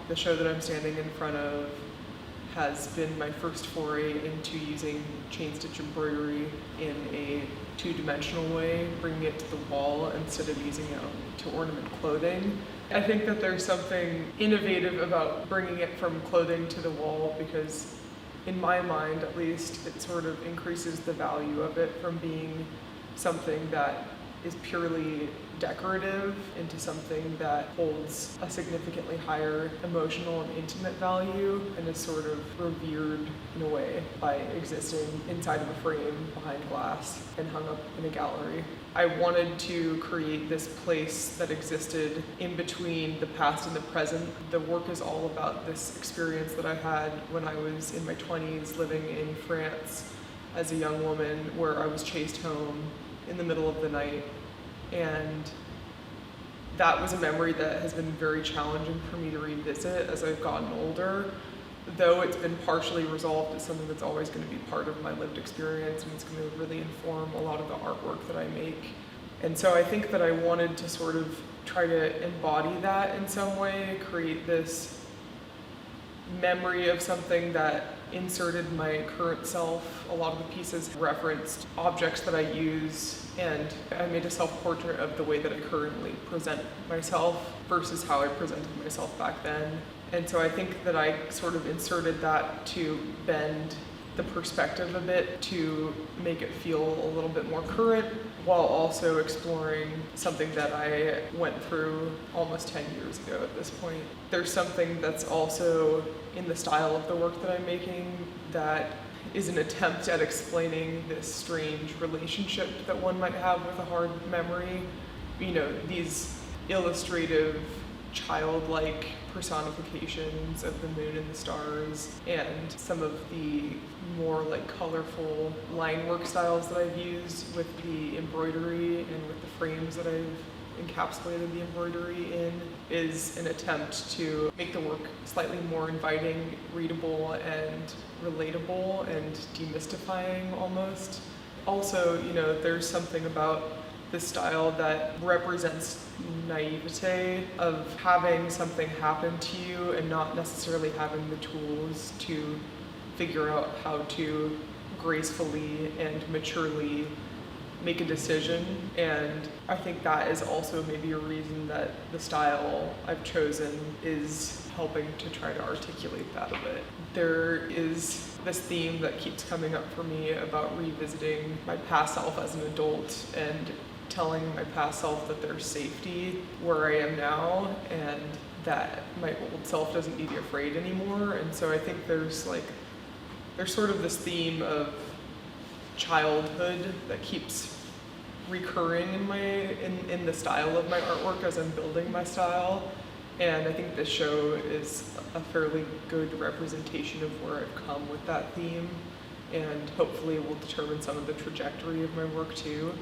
The show that I'm standing in front of has been my first foray into using chain stitch embroidery in a two-dimensional way, bringing it to the wall instead of using it to ornament clothing. I think that there's something innovative about bringing it from clothing to the wall because, in my mind at least, it sort of increases the value of it from being something that is purely decorative into something that holds a significantly higher emotional and intimate value and is sort of revered in a way by existing inside of a frame behind glass and hung up in a gallery. I wanted to create this place that existed in between the past and the present. The work is all about this experience that I had when I was in my 20s living in France as a young woman, where I was chased home in the middle of the night. And that was a memory that has been very challenging for me to revisit as I've gotten older. Though it's been partially resolved, it's something that's always going to be part of my lived experience, and it's going to really inform a lot of the artwork that I make. And so I think that I wanted to sort of try to embody that in some way, create this memory of something that inserted my current self. A lot of the pieces referenced objects that I use, and I made a self-portrait of the way that I currently present myself versus how I presented myself back then. And so I think that I sort of inserted that to bend the perspective a bit to make it feel a little bit more current, while also exploring something that I went through almost 10 years ago at this point. There's something that's also in the style of the work that I'm making that is an attempt at explaining this strange relationship that one might have with a hard memory. You know, these illustrative, childlike personifications of the moon and the stars, and some of the more like colorful line work styles that I've used with the embroidery and with the frames that I've encapsulated the embroidery in is an attempt to make the work slightly more inviting, readable, and relatable, and demystifying almost. Also, you know, there's something about the style that represents naivete of having something happen to you and not necessarily having the tools to figure out how to gracefully and maturely make a decision. And I think that is also maybe a reason that the style I've chosen is helping to try to articulate that a bit. There is this theme that keeps coming up for me about revisiting my past self as an adult and telling my past self that there's safety where I am now and that my old self doesn't need to be afraid anymore. And so I think there's sort of this theme of childhood that keeps recurring in the style of my artwork as I'm building my style. And I think this show is a fairly good representation of where I've come with that theme, and hopefully will determine some of the trajectory of my work too.